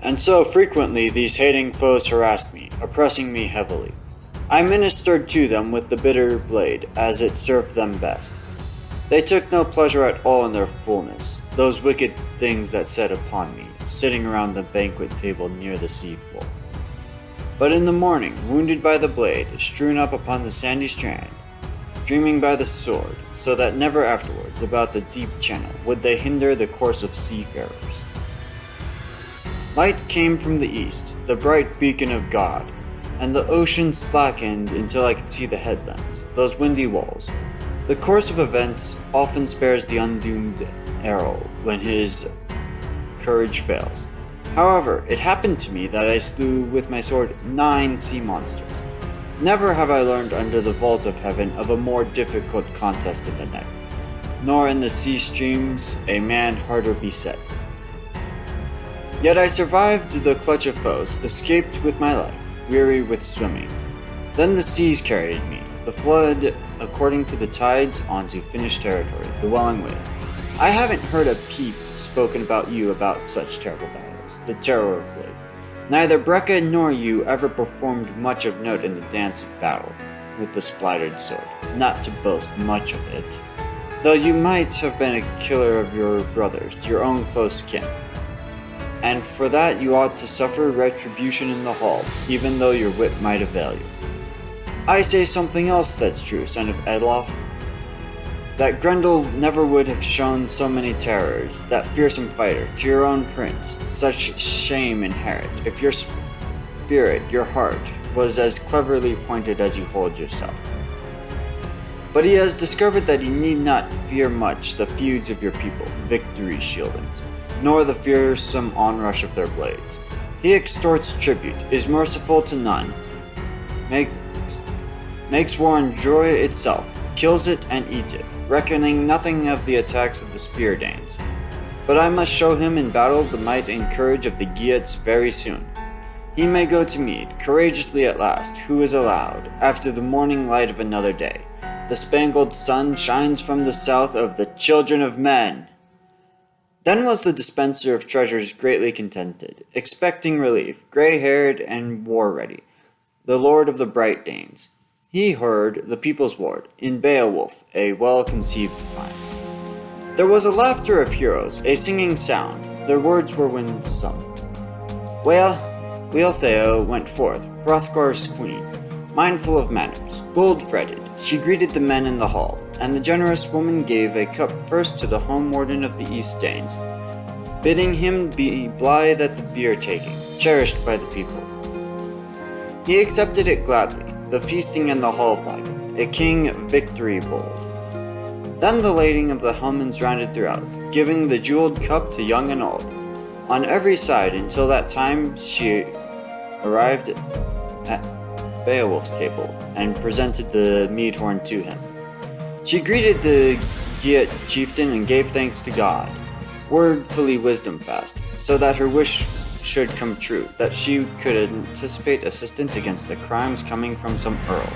and so frequently these hating foes harassed me, oppressing me heavily. I ministered to them with the bitter blade, as it served them best. They took no pleasure at all in their fullness, those wicked things that set upon me, sitting around the banquet table near the sea floor. But in the morning, wounded by the blade, strewn up upon the sandy strand, dreaming by the sword, so that never afterwards about the deep channel would they hinder the course of seafarers. Light came from the east, the bright beacon of God, and the ocean slackened until I could see the headlands, those windy walls. The course of events often spares the undoomed arrow when his courage fails. However, it happened to me that I slew with my sword 9 sea monsters. Never have I learned under the vault of heaven of a more difficult contest in the night, nor in the sea streams a man harder beset. Yet I survived the clutch of foes, escaped with my life, weary with swimming. Then the seas carried me, the flood according to the tides, onto Finnish territory, the welling wave. I haven't heard a peep spoken about you about such terrible battles, the terror of blades. Neither Brecca nor you ever performed much of note in the dance of battle with the splattered sword, not to boast much of it, though you might have been a killer of your brothers, your own close kin. And for that you ought to suffer retribution in the hall, even though your wit might avail you. I say something else that's true, son of Edlof. That Grendel never would have shown so many terrors, that fearsome fighter, to your own prince, such shame inherit, if your spirit, your heart, was as cleverly pointed as you hold yourself. But he has discovered that he need not fear much the feuds of your people, victory shieldings, nor the fearsome onrush of their blades. He extorts tribute, is merciful to none, makes war enjoy itself, kills it and eats it, reckoning nothing of the attacks of the Spear Danes. But I must show him in battle the might and courage of the Geats very soon. He may go to mead, courageously at last, who is allowed, after the morning light of another day. The spangled sun shines from the south of the children of men. Then was the dispenser of treasures greatly contented, expecting relief, grey-haired and war-ready, the lord of the bright Danes. He heard the people's ward, in Beowulf, a well-conceived plan. There was a laughter of heroes, a singing sound, their words were winsome. Well, Wealhtheow went forth, Hrothgar's queen, mindful of manners, gold-fretted. She greeted the men in the hall, and the generous woman gave a cup first to the home warden of the East Danes, bidding him be blithe at the beer-taking, cherished by the people. He accepted it gladly, the feasting and the hall flagon, a king victory bold. Then the lading of the helmets rounded throughout, giving the jeweled cup to young and old. On every side until that time she arrived at Beowulf's table and presented the mead horn to him. She greeted the Geat chieftain and gave thanks to God, wordfully wisdom fast, so that her wish should come true, that she could anticipate assistance against the crimes coming from some earl.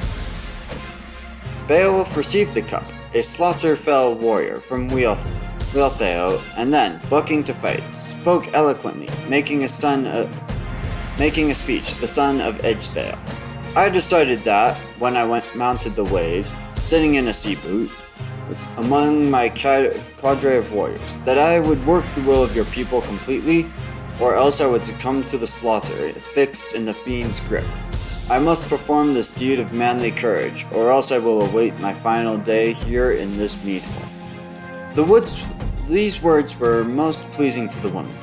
Beowulf received the cup, a slaughter-fell warrior from Wealhtheow, and then, bucking to fight, spoke eloquently, making a speech, the son of Ecgtheow. I decided that, when I mounted the waves, sitting in a sea boot, among my cadre of warriors, that I would work the will of your people completely, or else I would succumb to the slaughter, fixed in the fiend's grip. I must perform this deed of manly courage, or else I will await my final day here in this mead hall. These words were most pleasing to the woman,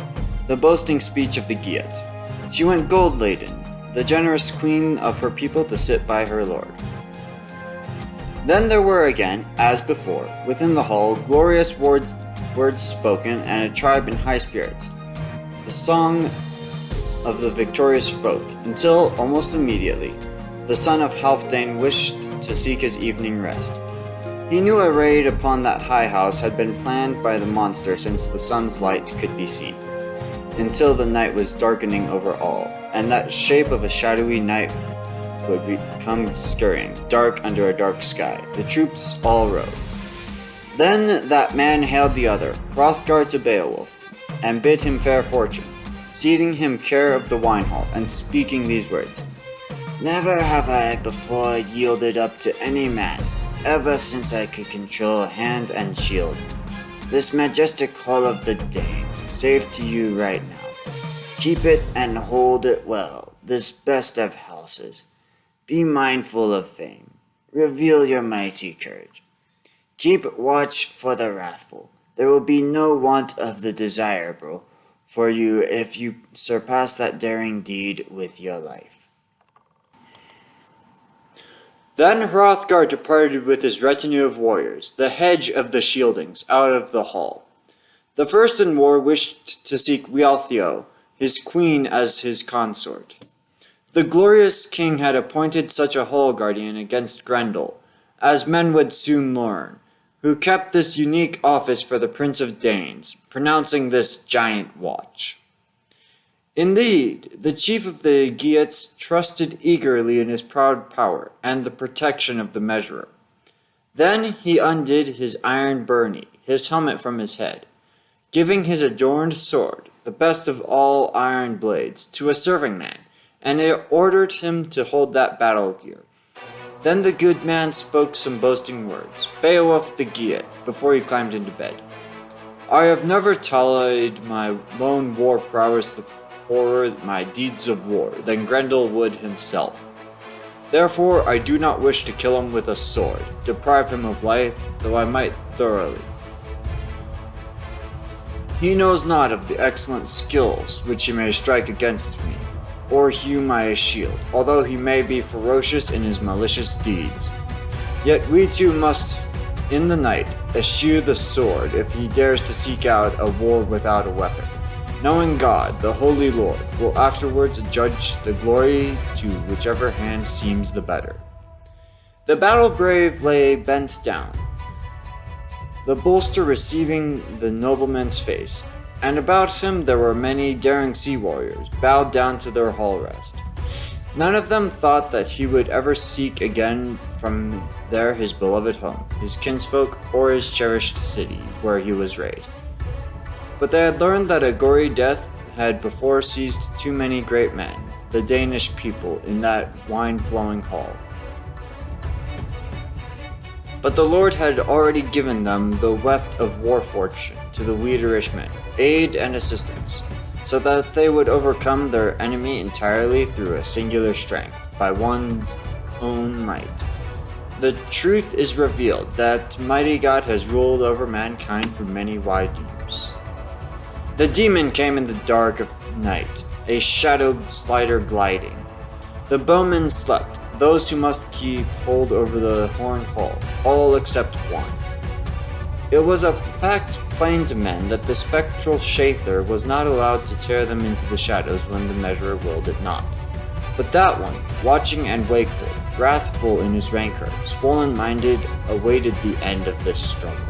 the boasting speech of the Geat. She went gold-laden, the generous queen of her people, to sit by her lord. Then there were again, as before, within the hall, glorious words spoken, and a tribe in high spirits, the song of the victorious folk, until, almost immediately, the son of Halfdane wished to seek his evening rest. He knew a raid upon that high house had been planned by the monster since the sun's light could be seen, until the night was darkening over all, and that shape of a shadowy night would become scurrying, dark under a dark sky. The troops all rode. Then that man hailed the other, Hrothgar to Beowulf, and bid him fair fortune. ceding him care of the wine hall and speaking these words. Never have I before yielded up to any man, ever since I could control hand and shield. This majestic hall of the Danes, safe to you right now. Keep it and hold it well, this best of houses. Be mindful of fame. Reveal your mighty courage. Keep watch for the wrathful. There will be no want of the desirable for you if you surpass that daring deed with your life. Then Hrothgar departed with his retinue of warriors, the hedge of the shieldings, out of the hall. The first in war wished to seek Wealhtheow, his queen, as his consort. The glorious king had appointed such a hall guardian against Grendel, as men would soon learn, who kept this unique office for the Prince of Danes, pronouncing this giant watch. Indeed, the chief of the Geats trusted eagerly in his proud power and the protection of the measurer. Then he undid his iron byrnie, his helmet from his head, giving his adorned sword, the best of all iron blades, to a serving man, and ordered him to hold that battle gear. Then the good man spoke some boasting words, Beowulf the Geat, before he climbed into bed. I have never tallied my lone war prowess the poorer my deeds of war than Grendel would himself. Therefore I do not wish to kill him with a sword, deprive him of life, though I might thoroughly. He knows not of the excellent skills which he may strike against me, or hew my shield, although he may be ferocious in his malicious deeds. Yet we two must, in the night, eschew the sword if he dares to seek out a war without a weapon, knowing God, the Holy Lord, will afterwards judge the glory to whichever hand seems the better. The battle-brave lay bent down, the bolster receiving the nobleman's face, and about him there were many daring sea warriors, bowed down to their hall rest. None of them thought that he would ever seek again from there his beloved home, his kinsfolk, or his cherished city, where he was raised. But they had learned that a gory death had before seized too many great men, the Danish people, in that wine-flowing hall. But the Lord had already given them the weft of war fortune to the Wheaterish men, aid and assistance, so that they would overcome their enemy entirely through a singular strength, by one's own might. The truth is revealed that mighty God has ruled over mankind for many wide years. The demon came in the dark of night, a shadowed slider gliding. The bowmen slept, those who must keep hold over the horned hall, all except one. It was a fact plain to men that the spectral Shather was not allowed to tear them into the shadows when the measurer willed it not. But that one, watching and wakeful, wrathful in his rancor, swollen-minded, awaited the end of this struggle.